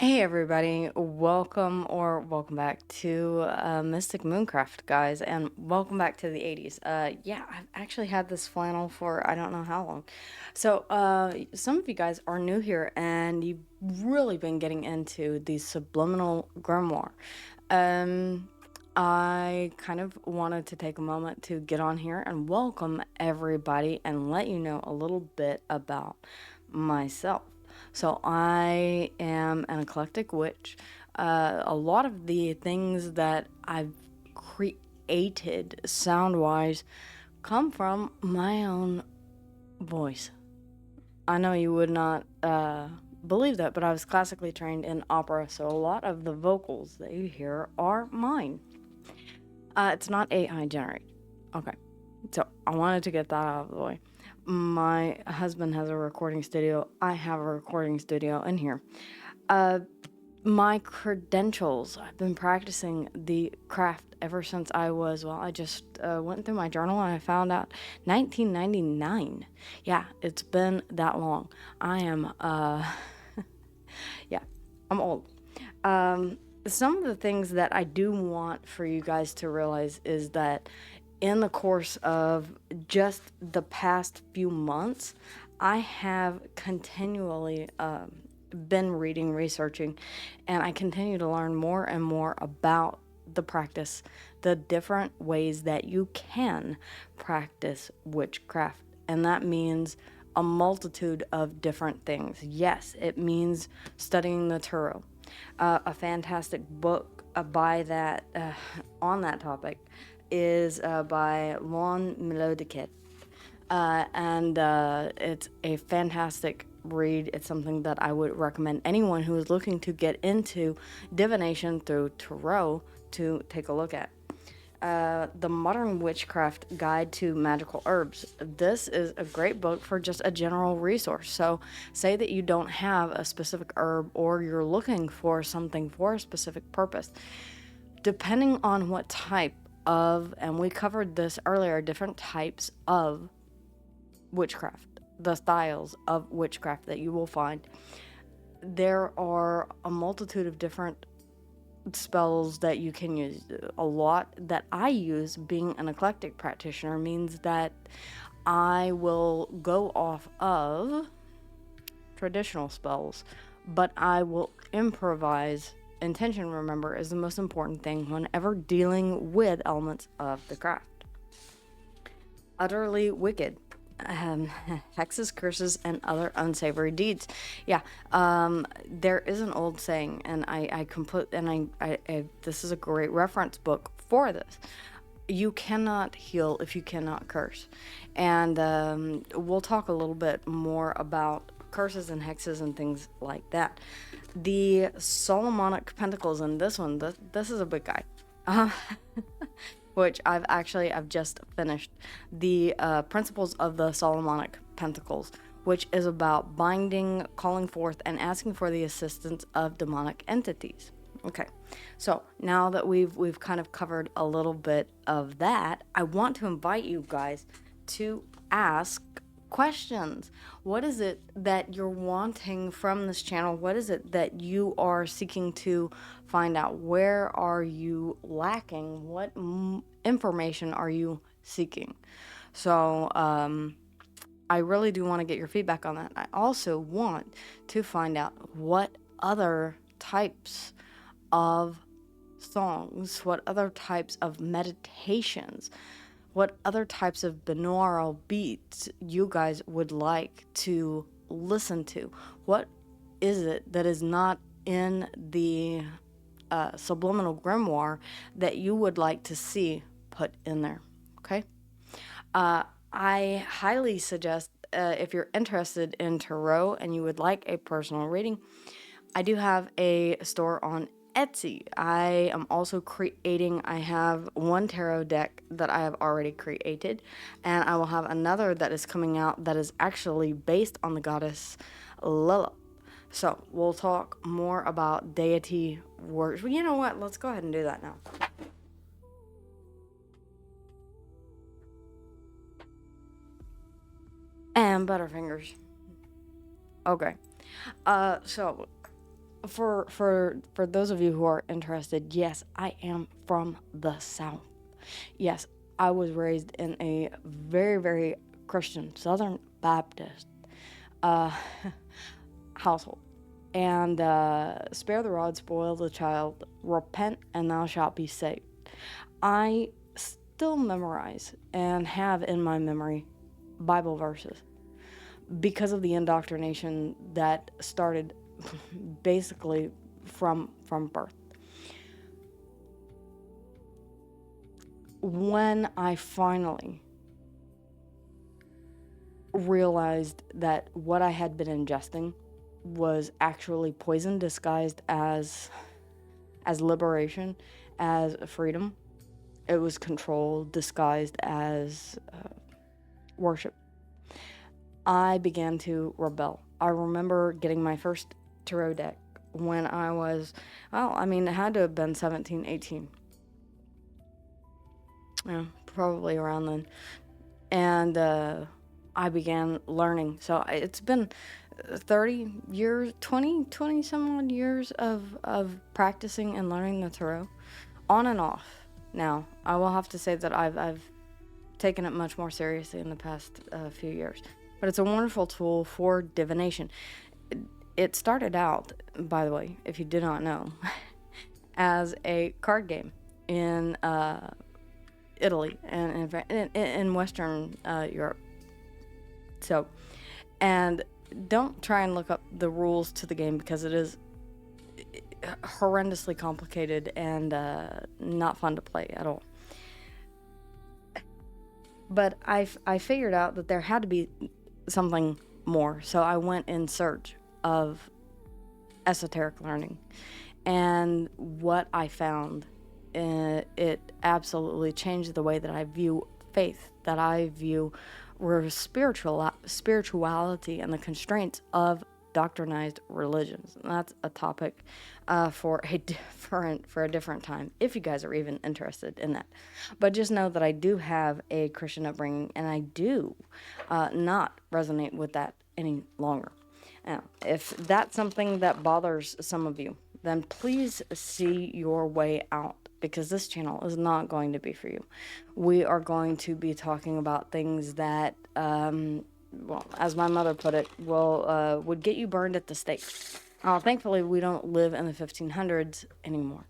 Hey everybody, welcome back to Mystic Mooncraft, guys, and welcome back to the 80s. Yeah, I've actually had this flannel for I don't know how long. So, some of you guys are new here and you've really been getting into the subliminal grimoire. Um, I kind of wanted to take a moment to get on here and welcome everybody and let you know a little bit about myself. So I am an eclectic witch. A lot of the things that I've created sound-wise come from my own voice. I know you would not believe that, but I was classically trained in opera, so a lot of the vocals that you hear are mine. It's not AI generated. Okay, so I wanted to get that out of the way. My husband has a recording studio. I have a recording studio in here. My credentials, I've been practicing the craft ever since I just went through my journal and I found out 1999. Yeah, it's been that long. I am, yeah, I'm old. Some of the things that I do want for you guys to realize is that in the course of just the past few months, I have continually been reading, researching, and I continue to learn more and more about the practice, the different ways that you can practice witchcraft. And that means a multitude of different things. Yes, it means studying the tarot. A fantastic book by that on that topic is by Lon Melodiquet. And it's a fantastic read. It's something that I would recommend anyone who is looking to get into divination through tarot to take a look at. The Modern Witchcraft Guide to Magical Herbs. This is a great book for just a general resource. So, say that you don't have a specific herb or you're looking for something for a specific purpose. Depending on what type of, and we covered this earlier, different types of witchcraft, the styles of witchcraft that you will find. There are a multitude of different spells that you can use. A lot that I use, being an eclectic practitioner, means that I will go off of traditional spells, but I will improvise. Intention, remember, is the most important thing whenever dealing with elements of the craft. Utterly wicked. Hexes, curses, and other unsavory deeds. Yeah, there is an old saying, and this is a great reference book for this. You cannot heal if you cannot curse, and we'll talk a little bit more about curses and hexes and things like that. The Solomonic Pentacles in this one, this is a big guy. Which I've just finished, the Principles of the Solomonic Pentacles, which is about binding, calling forth, and asking for the assistance of demonic entities. Okay, so now that we've kind of covered a little bit of that, I want to invite you guys to ask questions. What is it that you're wanting from this channel? What is it that you are seeking to find out? Where are you lacking? What information are you seeking? So I really do want to get your feedback on that. I also want to find out what other types of songs, what other types of meditations, what other types of binaural beats you guys would like to listen to. What is it that is not in the subliminal grimoire that you would like to see put in there? Okay. I highly suggest, if you're interested in tarot and you would like a personal reading, I do have a store on Etsy. I am also I have one tarot deck that I have already created, and I will have another that is coming out that is actually based on the goddess Lilith. So we'll talk more about deity works. Well, you know what? Let's go ahead and do that now. And Butterfingers. Okay. So For those of you who are interested, yes, I am from the South. Yes, I was raised in a very, very Christian Southern Baptist uh, household. And spare the rod, spoil the child, repent, and thou shalt be saved. I still memorize and have in my memory Bible verses because of the indoctrination that started basically from birth. When I finally realized that what I had been ingesting was actually poison disguised as liberation, as freedom. It was control disguised as worship. I began to rebel. I remember getting my first tarot deck when I was, it had to have been 17, 18. Yeah, probably around then. And I began learning. So it's been 30 years, 20 some odd years of practicing and learning the tarot, on and off. Now, I will have to say that I've taken it much more seriously in the past few years. But it's a wonderful tool for divination. It started out, by the way, if you did not know, as a card game in Italy and in Western Europe. So, and don't try and look up the rules to the game because it is horrendously complicated and not fun to play at all. But I figured out that there had to be something more, so I went in search of esoteric learning. And what I found, it absolutely changed the way that I view faith, that I view spirituality and the constraints of doctrinized religions. And that's a topic for a different time, if you guys are even interested in that. But just know that I do have a Christian upbringing, and I do not resonate with that any longer. Now, if that's something that bothers some of you, then please see your way out, because this channel is not going to be for you. We are going to be talking about things that, as my mother put it, would get you burned at the stake. Thankfully, we don't live in the 1500s anymore.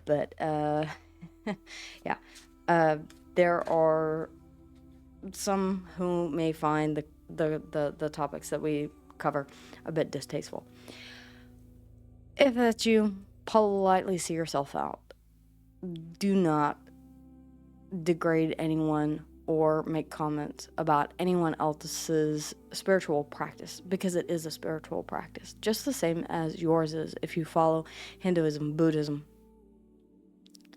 But, yeah. There are some who may find the topics that we cover a bit distasteful. If that's you, politely see yourself out. Do not degrade anyone or make comments about anyone else's spiritual practice, because it is a spiritual practice, just the same as yours is if you follow Hinduism, Buddhism,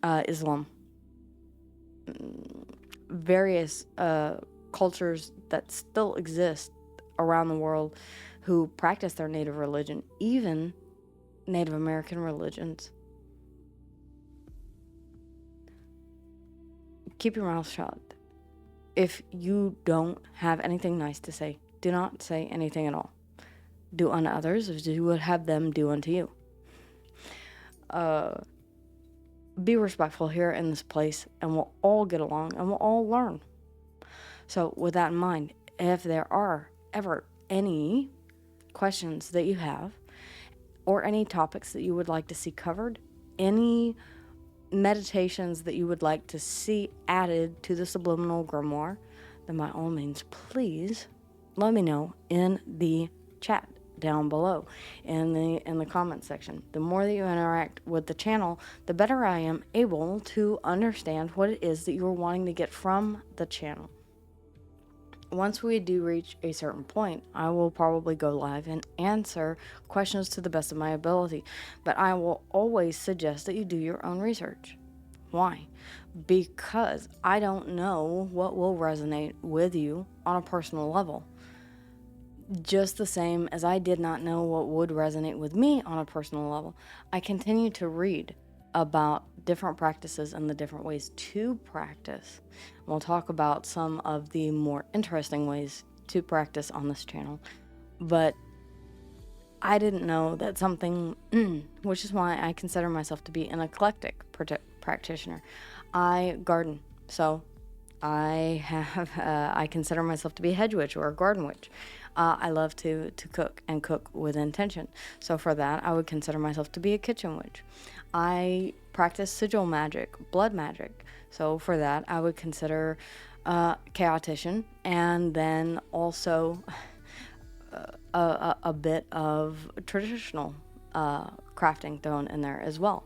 Islam, various cultures that still exist around the world who practice their native religion, even Native American religions. Keep your mouth shut. If you don't have anything nice to say, do not say anything at all. Do unto others as you would have them do unto you. Be respectful here in this place, and we'll all get along, and we'll all learn. So with that in mind, if there are ever any questions that you have, or any topics that you would like to see covered, any meditations that you would like to see added to the subliminal grimoire, then by all means, please let me know in the chat down below, in the comment section. The more that you interact with the channel, the better I am able to understand what it is that you're wanting to get from the channel. Once we do reach a certain point, I will probably go live and answer questions to the best of my ability. But I will always suggest that you do your own research. Why? Because I don't know what will resonate with you on a personal level. Just the same as I did not know what would resonate with me on a personal level, I continue to read about different practices and the different ways to practice. We'll talk about some of the more interesting ways to practice on this channel. But I didn't know that something, which is why I consider myself to be an eclectic practitioner. I garden, so I consider myself to be a hedge witch or a garden witch. I love to cook and cook with intention. So for that, I would consider myself to be a kitchen witch. I practice sigil magic, blood magic. So for that, I would consider chaotician, and then also a bit of traditional crafting thrown in there as well.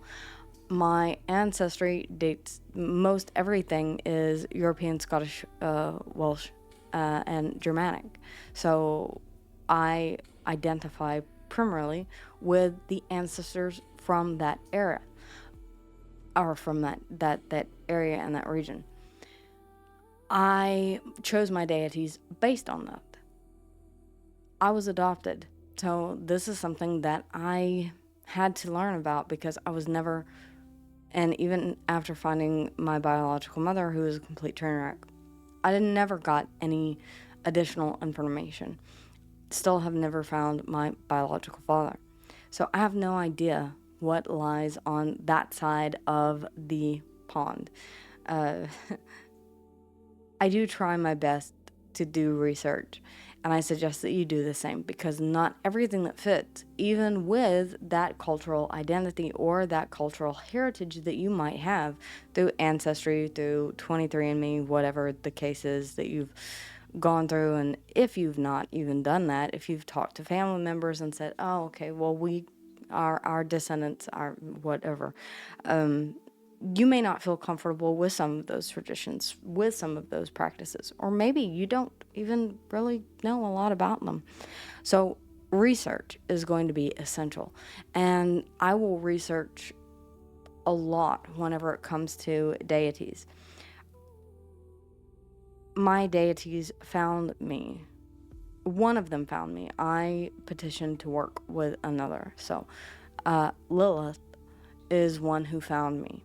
My ancestry dates, most everything is European, Scottish, Welsh, and Germanic. So I identify primarily with the ancestors from that era, or from that area and that region. I chose my deities based on that. I was adopted, so this is something that I had to learn about because I was never, and even after finding my biological mother, who is a complete train wreck, I never got any additional information. Still have never found my biological father. So I have no idea what lies on that side of the pond. Uh, I do try my best to do research, and I suggest that you do the same, because not everything that fits, even with that cultural identity or that cultural heritage that you might have through Ancestry, through 23andMe, whatever the case is that you've gone through. And if you've not even done that, if you've talked to family members and said, oh, okay, well, our descendants are whatever, you may not feel comfortable with some of those traditions, with some of those practices, or maybe you don't even really know a lot about them. So research is going to be essential, and I will research a lot whenever it comes to deities. My deities found me. One of them found me. I petitioned to work with another. So Lilith is one who found me.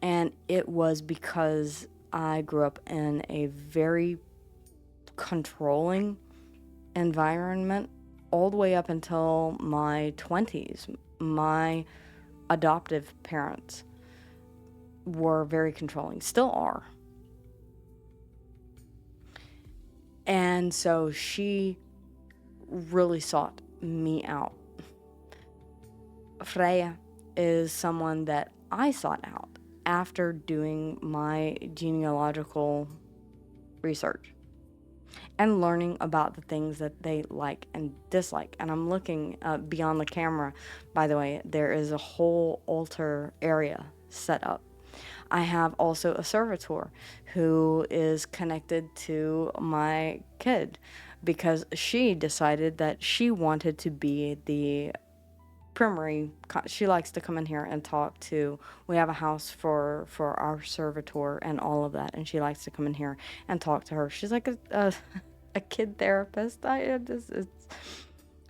And it was because I grew up in a very controlling environment all the way up until my 20s. My adoptive parents were very controlling, still are. And so she really sought me out. Freya is someone that I sought out after doing my genealogical research and learning about the things that they like and dislike. And I'm looking beyond the camera, by the way, there is a whole altar area set up. I have also a servitor who is connected to my kid because she decided that she wanted to be the primary. She likes to come in here and talk to, we have a house for our servitor and all of that, and she likes to come in here and talk to her. She's like a kid therapist.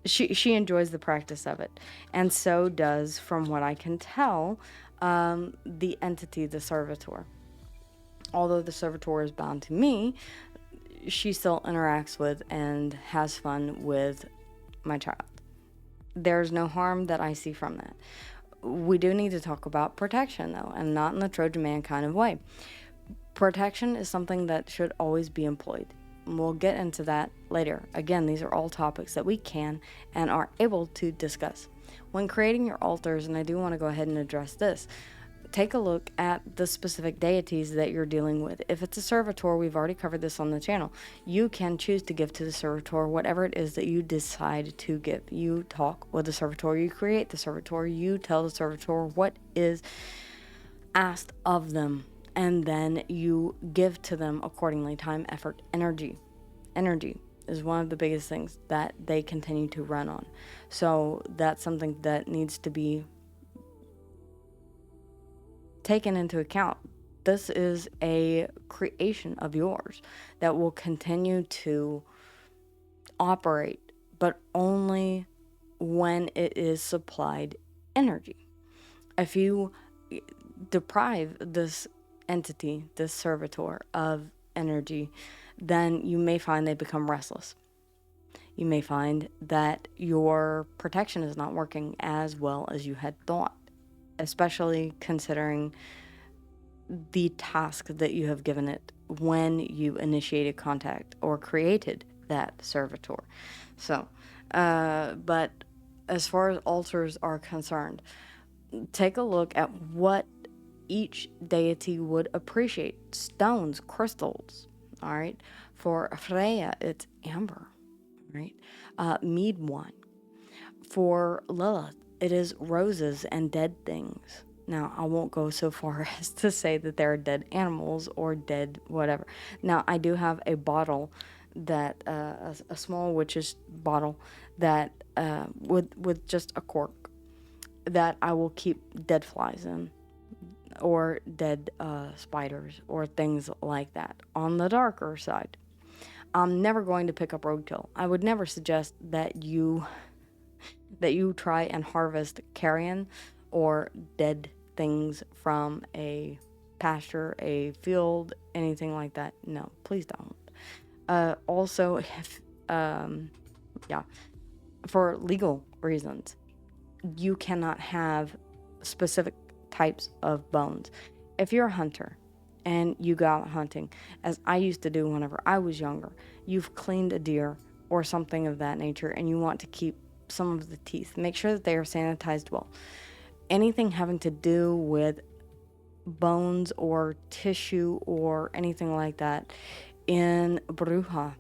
She enjoys the practice of it, and so does, from what I can tell, the entity, the servitor. Although the servitor is bound to me, she still interacts with and has fun with my child. There's no harm that I see from that. We do need to talk about protection, though, and not in the Trojan man kind of way. Protection is something that should always be employed. We'll get into that later. Again, these are all topics that we can and are able to discuss. When creating your altars, and I do want to go ahead and address this, take a look at the specific deities that you're dealing with. If it's a servitor, we've already covered this on the channel. You can choose to give to the servitor whatever it is that you decide to give. You talk with the servitor, you create the servitor, you tell the servitor what is asked of them, and then you give to them accordingly. Time, effort, energy. Energy is one of the biggest things that they continue to run on. So that's something that needs to be taken into account. This is a creation of yours that will continue to operate, but only when it is supplied energy. If you deprive this entity, this servitor, of energy, then you may find they become restless. you may find that your protection is not working as well as you had thought, especially considering the task that you have given it when you initiated contact or created that servitor. So, but as far as altars are concerned, take a look at what each deity would appreciate. Stones, crystals, all right? For Freya, it's amber, right? Mead wine. For Lilith, it is roses and dead things. Now, I won't go so far as to say that there are dead animals or dead whatever. Now, I do have a bottle that, a small witch's bottle that, with just a cork, that I will keep dead flies in, or dead spiders, or things like that. On the darker side, I'm never going to pick up roadkill. I would never suggest that you try and harvest carrion or dead things from a pasture, a field, anything like that. No, please don't. Also, if, for legal reasons, you cannot have specific types of bones. If you're a hunter and you go out hunting, as I used to do whenever I was younger, you've cleaned a deer or something of that nature, and you want to keep some of the teeth. Make sure that they are sanitized well. Anything having to do with bones or tissue or anything like that in Bruja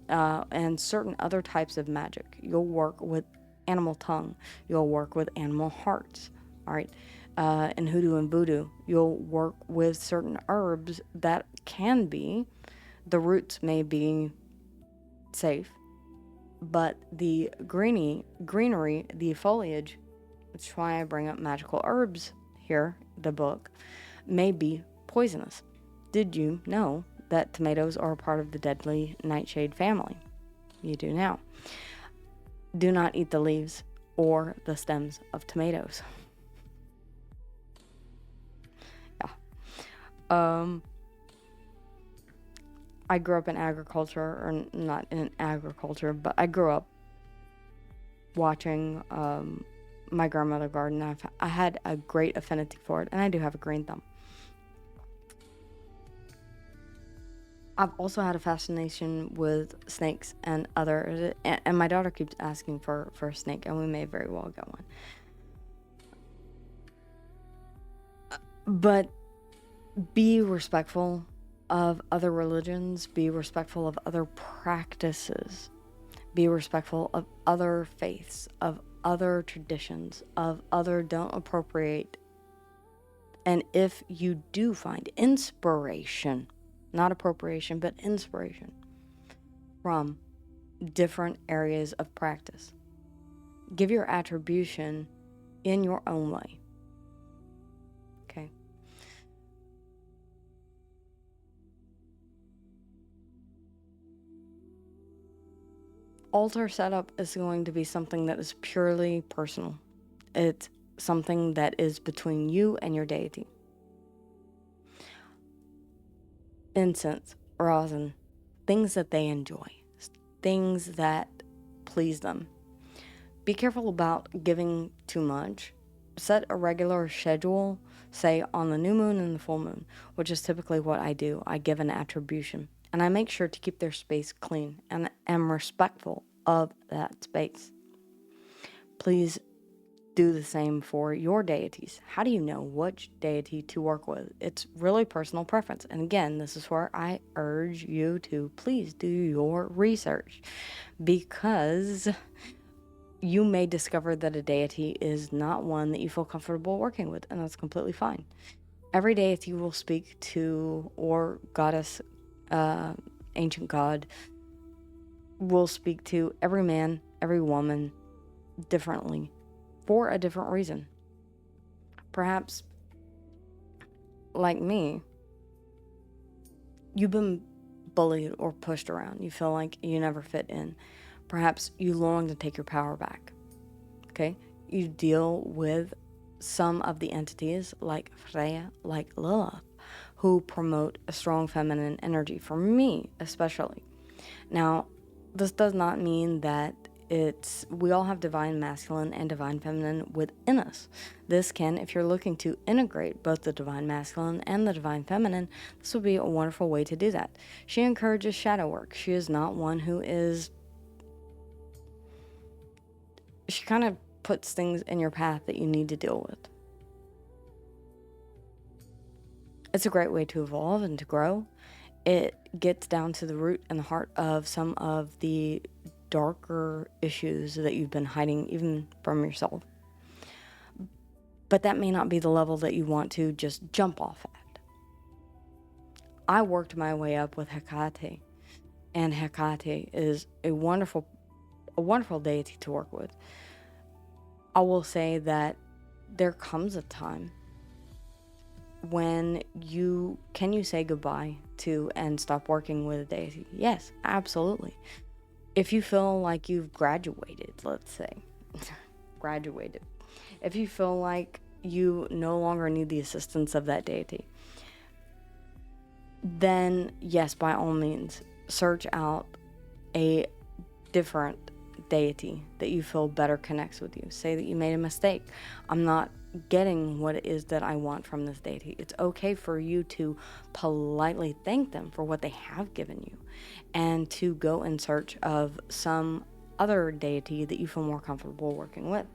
and certain other types of magic, you'll work with animal tongue, you'll work with animal hearts, all right? In hoodoo and voodoo, you'll work with certain herbs that can be, the roots may be safe, but the greenery, the foliage, which is why I bring up magical herbs here, the book, may be poisonous. Did you know that tomatoes are a part of the deadly nightshade family? You do now. Do not eat the leaves or the stems of tomatoes. I grew up in agriculture, or not in agriculture, but I grew up watching my grandmother garden. I had a great affinity for it, and I do have a green thumb. I've also had a fascination with snakes and other, and my daughter keeps asking for a snake, and we may very well get one. But be respectful of other religions, be respectful of other practices, be respectful of other faiths, of other traditions, don't appropriate. And if you do find inspiration, not appropriation, but inspiration from different areas of practice, give your attribution in your own way. Okay? Altar setup is going to be something that is purely personal. It's something that is between you and your deity. Incense, rosin, things that they enjoy, things that please them. Be careful about giving too much. Set a regular schedule, say on the new moon and the full moon, which is typically what I do. I give an attribution, and I make sure to keep their space clean and am respectful of that space. Please do the same for your deities. How do you know which deity to work with? It's really personal preference. And again, this is where I urge you to please do your research, because you may discover that a deity is not one that you feel comfortable working with, and that's completely fine. Every deity will speak to, or goddess, ancient god, will speak to every man, every woman differently, for a different reason. Perhaps, like me, you've been bullied or pushed around. You feel like you never fit in. Perhaps you long to take your power back. Okay? You deal with some of the entities like Freya, like Lilith, who promote a strong feminine energy, for me especially. Now, This does not mean that we all have divine masculine and divine feminine within us. This can, if you're looking to integrate both the divine masculine and the divine feminine, this would be a wonderful way to do that. She encourages shadow work. She is not one who is... She kind of puts things in your path that you need to deal with. It's a great way to evolve and to grow. It gets down to the root and the heart of some of the darker issues that you've been hiding even from yourself. But that may not be the level that you want to just jump off at. I worked my way up with Hecate, and Hecate is a wonderful deity to work with. I will say that there comes a time when you say goodbye to and stop working with a deity. Yes, absolutely. If you feel like you've graduated, let's say, if you feel like you no longer need the assistance of that deity, then yes, by all means, search out a different deity that you feel better connects with you. Say that you made a mistake. I'm not getting what it is that I want from this deity. It's okay for you to politely thank them for what they have given you, and to go in search of some other deity that you feel more comfortable working with.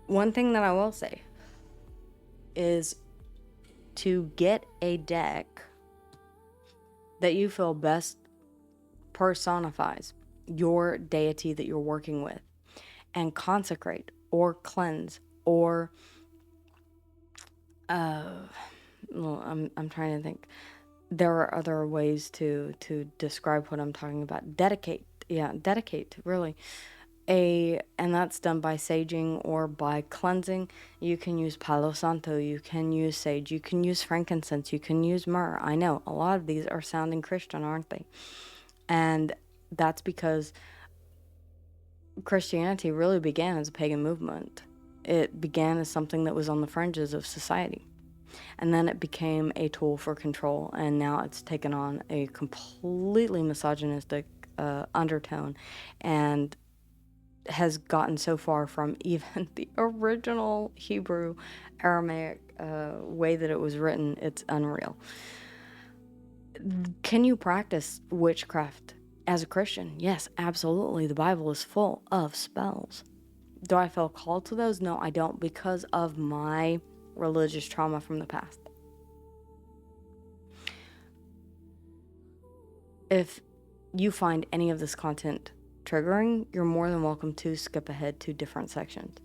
One thing that I will say is to get a deck that you feel best personifies your deity that you're working with, and consecrate or cleanse or I'm trying to think. There are other ways to describe what I'm talking about. Dedicate, really. And that's done by saging or by cleansing. You can use Palo Santo, you can use sage, you can use frankincense, you can use myrrh. I know a lot of these are sounding Christian, aren't they? And that's because Christianity really began as a pagan movement. It began as something that was on the fringes of society. And then it became a tool for control, and now it's taken on a completely misogynistic undertone, and has gotten so far from even the original Hebrew Aramaic way that it was written. It's unreal. Can you practice witchcraft as a Christian? Yes, absolutely. The Bible is full of spells. Do I feel called to those? No, I don't, because of my religious trauma from the past. If you find any of this content triggering, you're more than welcome to skip ahead to different sections.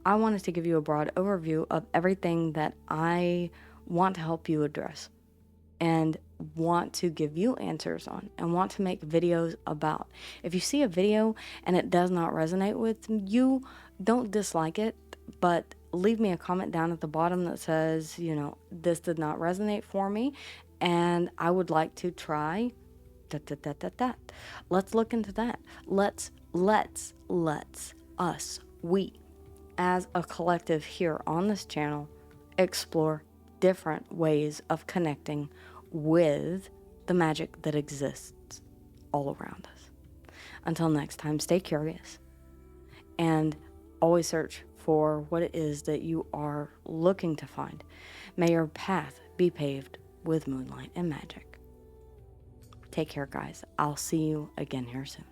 I wanted to give you a broad overview of everything that I want to help you address, and want to give you answers on, and want to make videos about. If you see a video and it does not resonate with you, don't dislike it, but leave me a comment down at the bottom that says, this did not resonate for me, and I would like to try that. Let's look into that. Let's we, as a collective here on this channel, explore different ways of connecting with the magic that exists all around us. Until next time, stay curious, and always search for what it is that you are looking to find. May your path be paved with moonlight and magic. Take care, guys. I'll see you again here soon.